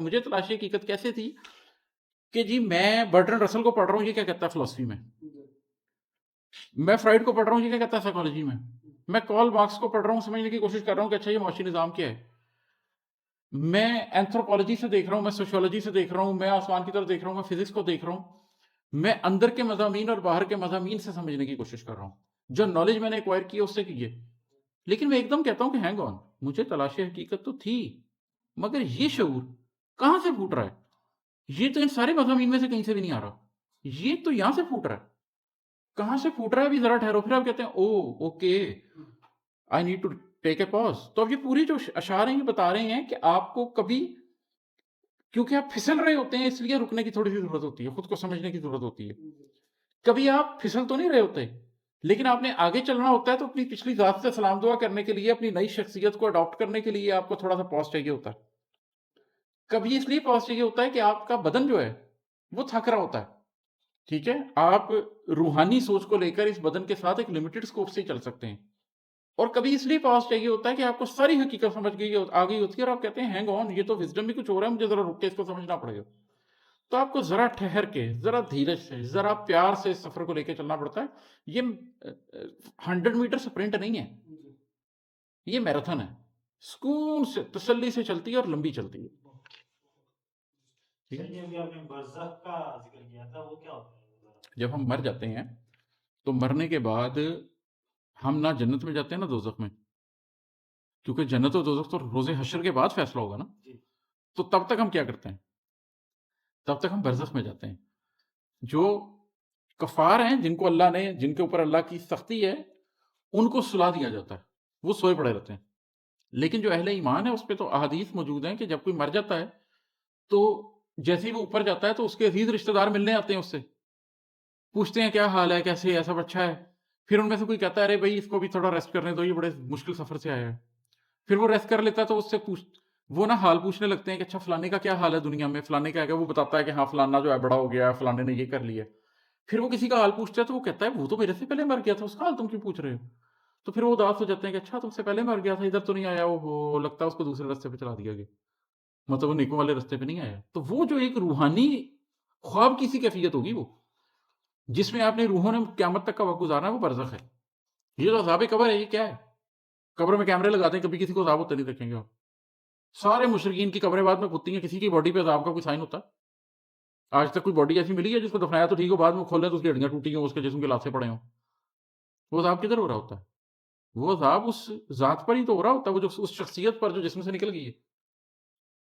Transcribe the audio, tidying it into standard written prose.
مجھے تلاشی حقیقت کیسے تھی کہ جی میں برٹرن رسل کو پڑھ رہا ہوں، یہ کیا کہتا ہے فلسفی میں، میں فرائڈ کو پڑھ رہا ہوں، یہ کیا کہتا ہے سائیکالوجی میں کارل مارکس کو پڑھ رہا ہوں، سمجھنے کی کوشش کر رہا ہوں کہ اچھا یہ معاشی نظام کیا ہے، میں اینتھروپولوجی سے دیکھ رہا ہوں، میں سوشیولوجی سے دیکھ رہا ہوں، میں آسمان کی طرف دیکھ رہا ہوں، میں فزکس کو دیکھ رہا ہوں، میں اندر کے مضامین اور باہر کے مضامین سے سمجھنے کی کوشش کر رہا ہوں، جو نالج میں نے ایکوائر کی ہے اس سے کی ہے، لیکن میں ایک دم کہتا ہوں کہ ہینگ آن، مجھے تلاشی حقیقت تو تھی، مگر یہ شعور کہاں سے پھوٹ رہا ہے؟ یہ تو ان سارے مضامین میں سے کہیں سے بھی نہیں آ رہا، یہ تو یہاں سے پھوٹ رہا ہے، کہاں سے پھوٹ رہا ہے ابھی ذرا ٹھہرو، پھر آپ کہتے ہیں oh okay I need to take a pause. تو اب یہ پوری جو اشعار ہیں یہ بتا رہے ہیں کہ آپ کو کبھی، کیونکہ آپ پھسل رہے ہوتے ہیں اس لیے رکنے کی تھوڑی سی ضرورت ہوتی ہے، خود کو سمجھنے کی ضرورت ہوتی ہے. کبھی آپ پھسل تو نہیں رہے ہوتے، لیکن آپ نے آگے چلنا ہوتا ہے تو اپنی پچھلی ذات سے سلام دعا کرنے کے لیے، اپنی نئی شخصیت کو اڈاپٹ کرنے کے لیے آپ کو تھوڑا سا پاز چاہیے ہوتا ہے. کبھی اس لیے پاز چاہیے ہوتا ہے کہ آپ کا بدن جو ہے وہ تھک رہا ہوتا ہے. ٹھیک ہے، آپ روحانی سوچ کو لے کر اس بدن کے ساتھ ایک لمیٹڈ سکوپ سے ہی چل سکتے ہیں. اور کبھی اس لیے پاس چاہیے ہوتا ہے کہ آپ کو ساری حقیقت سمجھ گئی آ گئی ہوتی ہے اور آپ کہتے ہیں ہینگ آن، یہ تو وزڈم بھی کچھ ہو رہا ہے، مجھے ذرا رک کے اس کو سمجھنا پڑے گا. تو آپ کو ذرا ٹھہر کے، ذرا دھیرج سے، ذرا پیار سے اس سفر کو لے کے چلنا پڑتا ہے. یہ 100 میٹر سپرنٹ نہیں ہے، یہ میراتھن ہے، سکون سے تسلی سے چلتی ہے اور لمبی چلتی ہے. ٹھیک ہے، ابھی آپ نے برزخ کا ذکر کیا تھا، وہ کیا ہوتا ہے؟ جب ہم مر جاتے ہیں تو مرنے کے بعد ہم نہ جنت میں جاتے ہیں نہ دوزخ میں، کیونکہ جنت و دوزخ تو روز حشر کے بعد فیصلہ ہوگا نا. تو تب تک ہم کیا کرتے ہیں؟ تب تک ہم برزخ میں جاتے ہیں. جو کفار ہیں، جن کو اللہ نے، جن کے اوپر اللہ کی سختی ہے، ان کو سلا دیا جاتا ہے، وہ سوئے پڑے رہتے ہیں. لیکن جو اہل ایمان ہے اس پہ تو احادیث موجود ہیں کہ جب کوئی مر جاتا ہے تو جیسے ہی وہ اوپر جاتا ہے تو اس کے عزیز رشتہ دار ملنے آتے ہیں، اس سے پوچھتے ہیں کیا حال ہے، کیسے ہے، سب اچھا ہے. پھر ان میں سے کوئی کہتا ہے ارے بھائی اس کو بھی تھوڑا ریسٹ کرنے دو، یہ بڑے مشکل سفر سے آیا ہے. پھر وہ ریسٹ کر لیتا ہے تو اس سے وہ نا حال پوچھنے لگتے ہیں کہ اچھا فلانے کا کیا حال ہے دنیا میں، فلانے کا ہے، وہ بتاتا ہے کہ ہاں فلانا جو ہے بڑا ہو گیا ہے، فلانے نے یہ کر لیا. پھر وہ کسی کا حال پوچھتا ہے تو وہ کہتا ہے وہ تو میرے سے پہلے مر گیا تھا، اس کا حال تم کیوں پوچھ رہے ہو؟ تو پھر وہ اداس ہو جاتے ہیں کہ اچھا تم سے پہلے مر گیا تھا، ادھر تو نہیں آیا، وہ لگتا ہے اس کو دوسرے راستے پہ چلا دیا گیا، مطلب وہ نیکوں والے راستے پہ نہیں آیا. تو وہ جو ایک روحانی خواب کی سی کیفیت ہوگی وہ، جس میں آپ نے روحوں نے قیامت تک کا وقت گزارنا ہے، وہ برزخ ہے. یہ جو عذاب قبر ہے یہ کیا ہے؟ قبر میں کیمرے لگاتے ہیں، کبھی کسی کو عذاب ہوتا نہیں دیکھیں گے آپ. سارے مشرکین کی قبریں بعد میں کھدتی ہیں، کسی کی باڈی پہ عذاب کا کوئی سائن ہوتا ہے؟ آج تک کوئی باڈی ایسی ملی ہے جس کو دفنایا تو ٹھیک ہو، بعد میں کھولیں تو اس کی ہڈیاں ٹوٹی ہوں، اس کے جسم کے لاتھے پڑے ہوں؟ وہ عذاب کدھر ہو رہا ہوتا ہے؟ وہ عذاب اس ذات پر ہی تو ہو رہا ہوتا ہے، وہ جو اس شخصیت پر جو جسم سے نکل گئی ہے.